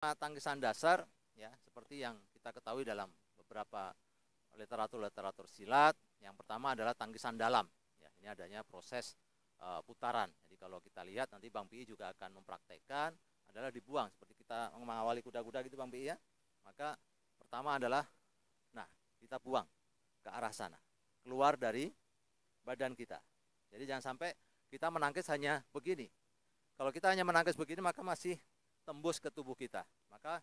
tangkisan dasar ya seperti yang kita ketahui dalam beberapa literatur silat. Yang pertama adalah tangkisan dalam. Ya, ini adanya proses putaran. Jadi kalau kita lihat nanti Bang Pi juga akan mempraktekkan adalah dibuang seperti kita mengawali kuda-kuda gitu Bang Pi ya. Maka pertama adalah kita buang ke arah sana, keluar dari badan kita. Jadi jangan sampai kita menangkis hanya begini. Kalau kita hanya menangkis begini maka masih tembus ke tubuh kita. Maka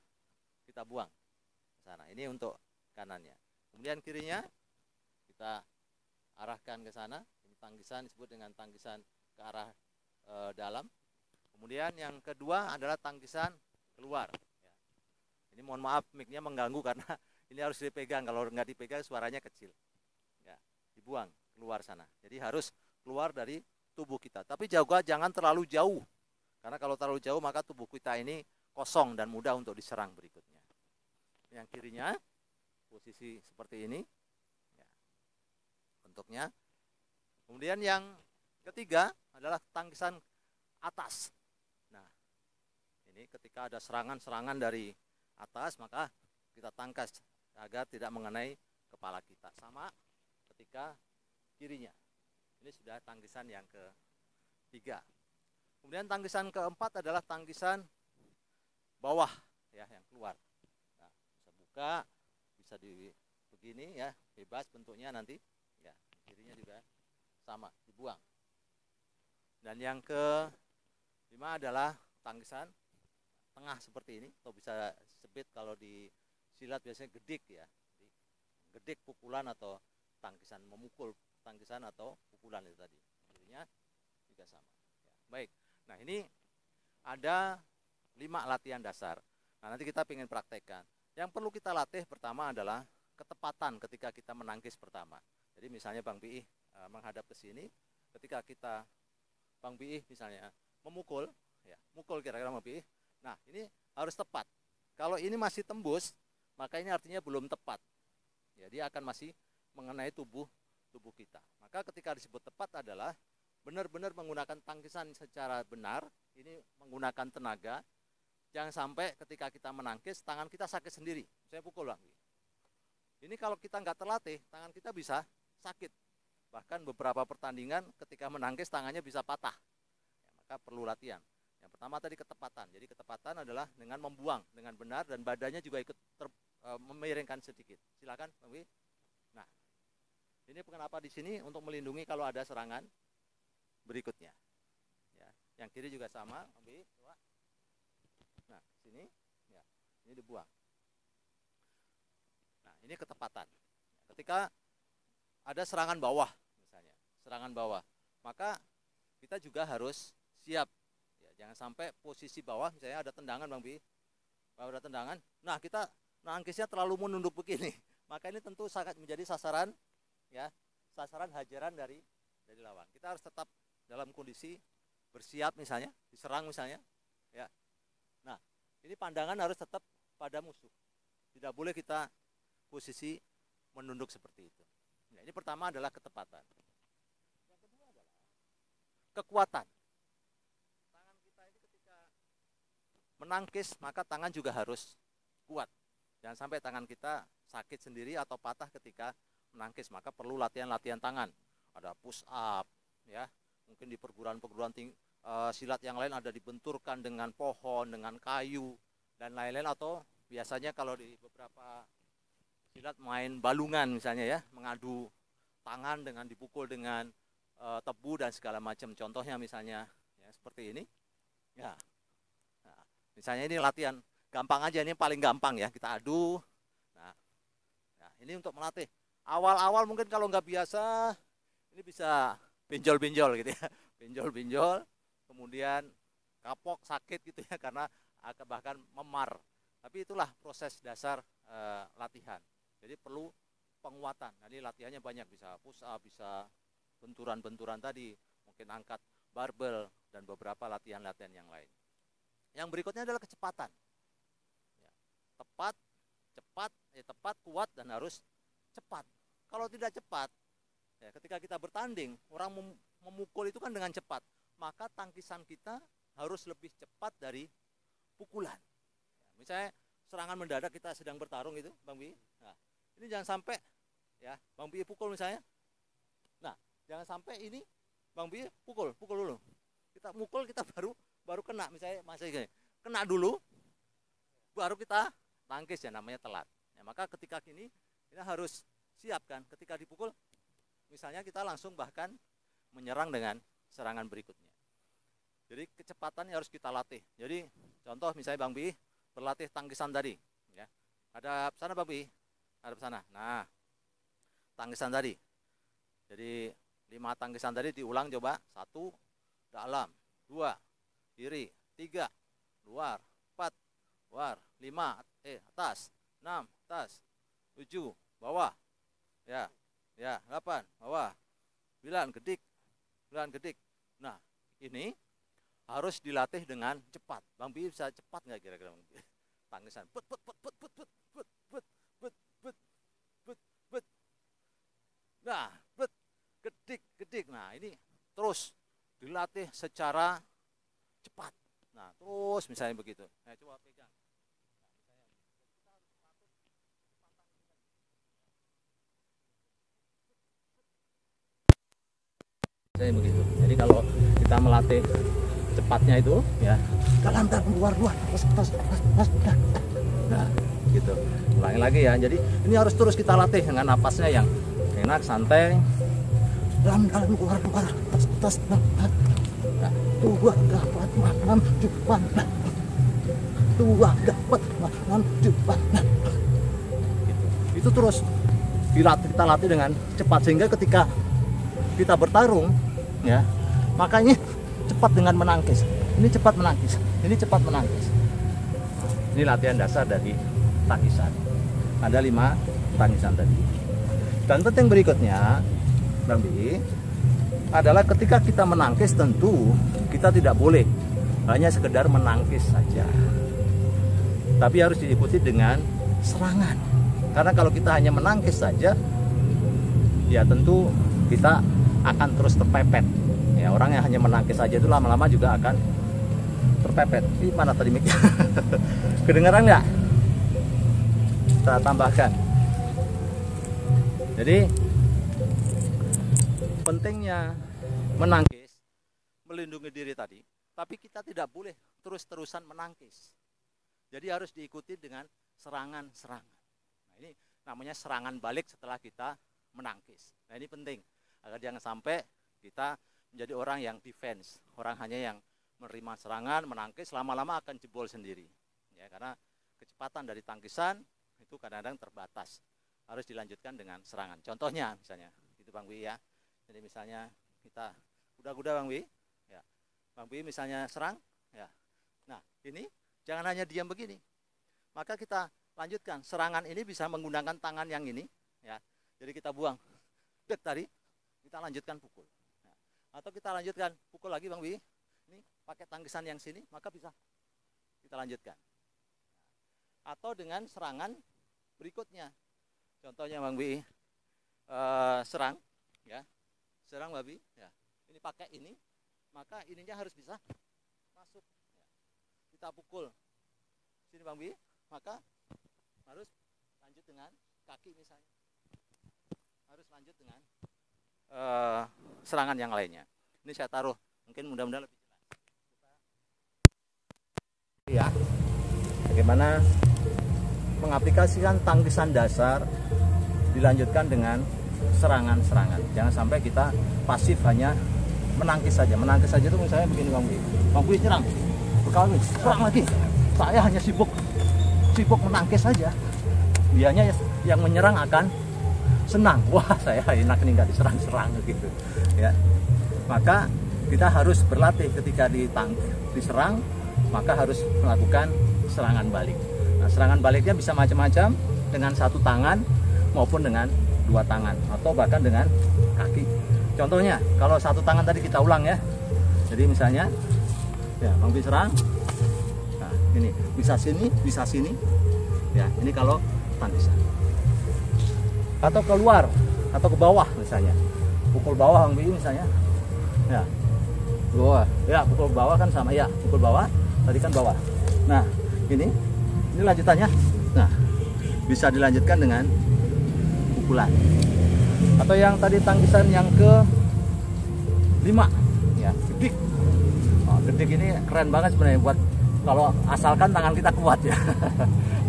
kita buang ke sana. Ini untuk kanannya. Kemudian kirinya kita arahkan ke sana. Ini tangkisan disebut dengan tangkisan ke arah dalam. Kemudian yang kedua adalah tangkisan keluar. Ini mohon maaf mic-nya mengganggu karena ini harus dipegang. Kalau nggak dipegang suaranya kecil. Ya, dibuang keluar sana. Jadi harus keluar dari tubuh kita. Tapi juga jangan terlalu jauh. Karena kalau terlalu jauh maka tubuh kita ini kosong dan mudah untuk diserang berikutnya. Yang kirinya posisi seperti ini. Ya, bentuknya. Kemudian yang ketiga adalah tangkisan atas. Nah, ini ketika ada serangan-serangan dari atas maka kita tangkas agar tidak mengenai kepala kita. Sama ketika kirinya. Ini sudah tangkisan yang ketiga. Kemudian tangkisan keempat adalah tangkisan bawah ya yang keluar. Nah, bisa buka, bisa di begini ya, bebas bentuknya nanti. Ya, kirinya juga sama, dibuang. Dan yang kelima adalah tangkisan tengah seperti ini, atau bisa disebut kalau di silat biasanya gedik ya. Gedik pukulan atau tangkisan memukul, tangkisan atau pukulan itu tadi. Kirinya juga sama. Ya, baik. Nah, ini ada 5 latihan dasar. Nah, nanti kita ingin praktekkan. Yang perlu kita latih pertama adalah ketepatan ketika kita menangkis pertama. Jadi misalnya Bang Pi menghadap ke sini, ketika kita Bang Pi misalnya memukul, ya, mukul kira-kira Bang Pi. Nah, ini harus tepat. Kalau ini masih tembus, maka ini artinya belum tepat. Ya, dia akan masih mengenai tubuh kita. Maka ketika disebut tepat adalah benar-benar menggunakan tangkisan secara benar, ini menggunakan tenaga. Jangan sampai ketika kita menangkis, tangan kita sakit sendiri. Saya pukul Bang. Ini kalau kita nggak terlatih, tangan kita bisa sakit. Bahkan beberapa pertandingan ketika menangkis tangannya bisa patah. Ya, maka perlu latihan. Yang pertama tadi ketepatan. Jadi ketepatan adalah dengan membuang dengan benar dan badannya juga ikut memiringkan sedikit. Silakan, Bang Wi. Nah, ini kenapa di sini untuk melindungi kalau ada serangan berikutnya. Ya, yang kiri juga sama, Bang Wi. Nah, sini, ya, ini dibuang. Nah, ini ketepatan. Ketika ada serangan bawah, misalnya, serangan bawah, maka kita juga harus siap. Ya, jangan sampai posisi bawah, misalnya ada tendangan, Bang Bi, ada tendangan. Nah, kita nangkisnya terlalu menunduk begini, maka ini tentu sangat menjadi sasaran, ya, sasaran hajaran dari lawan. Kita harus tetap dalam kondisi bersiap, misalnya, diserang, misalnya, ya. Nah, ini pandangan harus tetap pada musuh. Tidak boleh kita posisi menunduk seperti itu. Nah, ini pertama adalah ketepatan. Yang kedua adalah kekuatan. Tangan kita ini ketika menangkis, maka tangan juga harus kuat. Jangan sampai tangan kita sakit sendiri atau patah ketika menangkis. Maka perlu latihan-latihan tangan. Ada push up, ya. Mungkin di perguruan-perguruan silat yang lain ada dibenturkan dengan pohon, dengan kayu, dan lain-lain. Atau biasanya kalau di beberapa silat main balungan misalnya ya, mengadu tangan dengan dipukul dengan tebu dan segala macam. Contohnya misalnya ya, seperti ini. Ya. Nah, misalnya ini latihan gampang aja, ini paling gampang ya, kita adu. Nah, ini untuk melatih. Awal-awal mungkin kalau nggak biasa, ini bisa benjol-benjol gitu ya, benjol-benjol, kemudian kapok, sakit gitu ya, karena bahkan memar. Tapi itulah proses dasar latihan. Jadi perlu penguatan. Nah, ini latihannya banyak, bisa push up, bisa benturan-benturan tadi, mungkin angkat barbel, dan beberapa latihan-latihan yang lain. Yang berikutnya adalah kecepatan. Ya, tepat, cepat, tepat, kuat, dan harus cepat. Kalau tidak cepat, ya, ketika kita bertanding, orang memukul itu kan dengan cepat, maka tangkisan kita harus lebih cepat dari pukulan. Misalnya serangan mendadak kita sedang bertarung itu, Bang Bi. Nah, ini jangan sampai ya, Bang Bi pukul misalnya. Nah, jangan sampai ini Bang Bi pukul dulu. Kita mukul, kita baru kena, misalnya masih gini. Kena dulu, baru kita tangkis ya, namanya telat. Ya, maka ketika gini kita harus siap kan, ketika dipukul, misalnya kita langsung bahkan menyerang dengan serangan berikutnya. Jadi kecepatannya harus kita latih. Jadi contoh misalnya Bang Bi berlatih tangkisan tadi, ya. Ada sana Bang Bi, ada sana. Nah, tangkisan tadi. Jadi 5 tangkisan tadi diulang coba. 1 dalam, 2 kiri, 3 luar, 4 luar, 5 atas, 6 atas, 7 bawah, ya, 8 bawah, 9 gedik, 9 gedik. Nah, ini harus dilatih dengan cepat. Bang Bi bisa cepat nggak kira-kira Bang Bi? Tangisan, nah, gedik. Nah, ini terus dilatih secara cepat. Nah, terus misalnya begitu. Nah, coba pegang. Saya begitu. Jadi kalau kita melatih cepatnya itu ya, lantar luar, nah gitu. Ulangi lagi ya. Jadi ini harus terus kita latih dengan napasnya yang enak, santai. Dalam luar, atas, nah, 2 dapat malam depan, 2 dapat malam depan. Itu terus dilatih, kita latih dengan cepat sehingga ketika kita bertarung ya, makanya cepat dengan menangkis. Ini cepat menangkis. Ini cepat menangkis. Ini latihan dasar dari tangkisan. Ada 5 tangkisan tadi. Dan penting berikutnya, Bang Bi, adalah ketika kita menangkis tentu kita tidak boleh hanya sekedar menangkis saja. Tapi harus diikuti dengan serangan. Karena kalau kita hanya menangkis saja, ya tentu kita akan terus terpepet. Ya, orang yang hanya menangkis saja itu lama-lama juga akan terpepet. Ini mana tadi mic? Kedengaran nggak? Kita tambahkan. Jadi pentingnya menangkis, melindungi diri tadi, tapi kita tidak boleh terus-terusan menangkis. Jadi harus diikuti dengan serangan-serangan. Nah, ini namanya serangan balik setelah kita menangkis. Nah, ini penting agar jangan sampai kita menjadi orang yang defense, orang hanya yang menerima serangan, menangkis, lama-lama akan jebol sendiri. Ya, karena kecepatan dari tangkisan itu kadang-kadang terbatas. Harus dilanjutkan dengan serangan. Contohnya misalnya, itu Bang Bi ya. Jadi misalnya kita kuda-kuda Bang Bi, ya. Bang Bi misalnya serang, ya. Nah, ini jangan hanya diam begini. Maka kita lanjutkan. Serangan ini bisa menggunakan tangan yang ini, ya. Jadi kita buang. Dek tadi, kita lanjutkan pukul. Ya. Atau kita lanjutkan pukul lagi Bang Bi. Ini pakai tangkisan yang sini, maka bisa kita lanjutkan. Atau dengan serangan berikutnya. Contohnya Bang Bi, serang, ya. Serang Bang Bi, ya. Ini pakai ini, maka ininya harus bisa masuk. Ya. Kita pukul sini Bang Bi, maka harus lanjut dengan kaki misalnya. Harus lanjut dengan serangan yang lainnya. Ini saya taruh, mungkin mudah-mudahan lebih jelas. Ya, bagaimana mengaplikasikan tangkisan dasar dilanjutkan dengan serangan-serangan. Jangan sampai kita pasif hanya menangkis saja. Menangkis saja itu misalnya begini Bang Bi. Bang Bi serang, berkali serang lagi. Saya hanya sibuk menangkis saja. Dianya yang menyerang akan senang. Wah, saya enak nih nggak diserang-serang gitu. Ya, maka kita harus berlatih ketika diserang, maka harus melakukan serangan balik. Nah, serangan baliknya bisa macam-macam, dengan 1 tangan maupun dengan 2 tangan atau bahkan dengan kaki. Contohnya kalau 1 tangan tadi kita ulang ya. Jadi misalnya ya Bang Bi serang. Nah, ini bisa sini. Ya, ini kalau tangkisan. Atau keluar atau ke bawah misalnya. Pukul bawah Bang Bi misalnya. Ya. Bawah. Ya, pukul bawah kan sama ya, pukul bawah. Tadi kan bawah. Nah, ini Ini lanjutannya. Nah, bisa dilanjutkan dengan pukulan. Atau yang tadi tangkisan yang ke 5 ya, gedik. Oh, gedik ini keren banget sebenarnya buat kalau asalkan tangan kita kuat ya.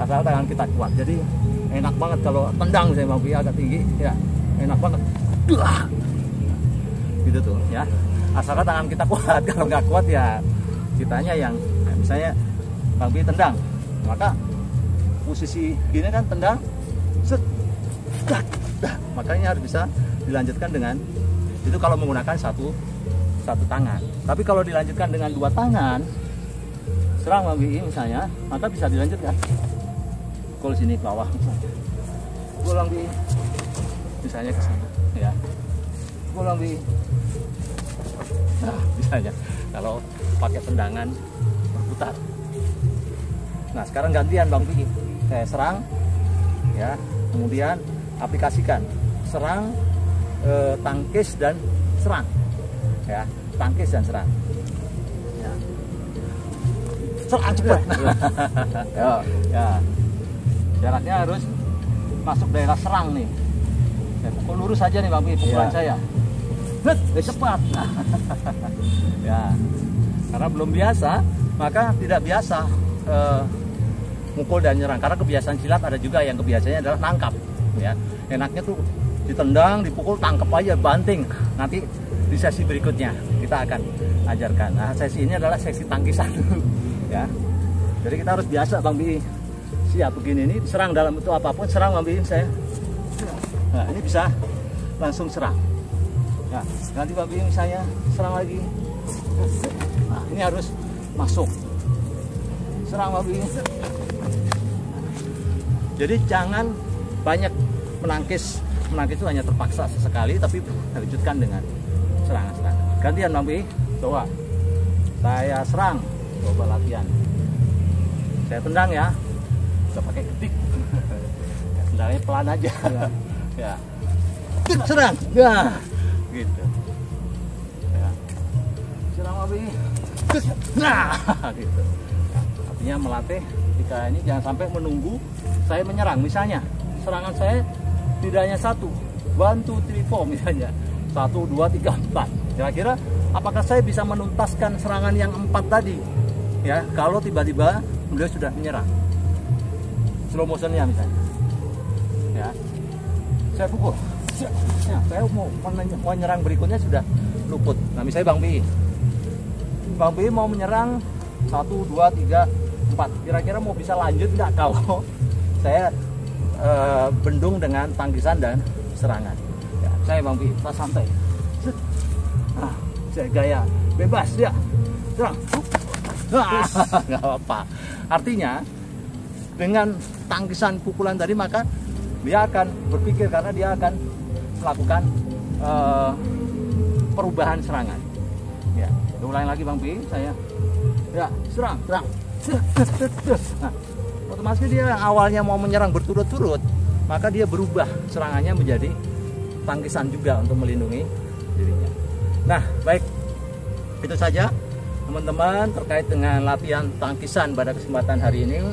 Asal tangan kita kuat. Jadi enak banget kalau tendang saya Bang Pi agak tinggi ya. Enak banget. Gitu tuh ya. Asalkan tangan kita kuat. Kalau nggak kuat ya kitanya yang misalnya Bang Pi tendang, maka posisi gini kan tendang set, makanya harus bisa dilanjutkan dengan itu kalau menggunakan satu tangan. Tapi kalau dilanjutkan dengan 2 tangan, serang Bang Pi misalnya, maka bisa dilanjutkan pukul sini ke bawah misalnya, pukul Bang Pi misalnya ke sana ya, pukul Bang Pi. Nah, misalnya kalau pakai tendangan berputar. Nah, sekarang gantian Bang Pi, saya serang ya, kemudian aplikasikan serang, tangkis dan serang ya, tangkis dan serang ya. Serang cepat. Ya, jaraknya harus masuk daerah serang nih. Saya pukul lurus aja nih Bang Pi, pukulan saya cepat. Ya, karena belum biasa, maka tidak biasa mukul dan nyerang. Karena kebiasaan silat ada juga yang kebiasaannya adalah nangkap ya. Enaknya tuh ditendang, dipukul, tangkap aja, banting. Nanti di sesi berikutnya kita akan ajarkan. Nah, sesi ini adalah sesi tangkisan ya. Jadi kita harus biasa Bang Pi. Siap begini, ini serang dalam bentuk apapun, serang Bang Pi saya. Nah, ini bisa langsung serang. Nah, nanti Bang Pi misalnya serang lagi. Nah, ini harus masuk. Serang Bang Pi. Jadi jangan banyak menangkis. Menangkis itu hanya terpaksa sesekali, tapi lanjutkan dengan serangan-serangan. Gantian Bang Pi. Coba. Saya serang. Coba latihan. Saya tendang ya. Gak pakai gedik. Tendangnya pelan aja. Ya. Serang. Ya. Gitu. Ya. Serang Bang Pi. Nah, gitu. Artinya melatih kita ini jangan sampai menunggu saya menyerang. Misalnya serangan saya tidak hanya 1, 1, 2, 3, 4 misalnya 1, 2, 3, 4. Kira-kira apakah saya bisa menuntaskan serangan yang 4 tadi ya kalau tiba-tiba beliau sudah menyerang, slow motionnya misalnya ya, saya pukul ya, saya mau menyerang berikutnya sudah luput. Nah misalnya Bang Pi mau menyerang 1, 2, 3, 4, kira-kira mau bisa lanjut nggak kalau saya bendung dengan tangkisan dan serangan ya. Saya Bang Pi pas santai, nah, saya gaya bebas ya, serang, nggak apa-apa. Artinya dengan tangkisan pukulan tadi maka dia akan berpikir karena dia akan melakukan perubahan serangan ya. Ulangi lagi Bang Pi, saya ya serang. Nah, otomatis dia awalnya mau menyerang berturut-turut, maka dia berubah serangannya menjadi tangkisan juga untuk melindungi dirinya. Nah, baik, itu saja teman-teman terkait dengan latihan tangkisan pada kesempatan hari ini.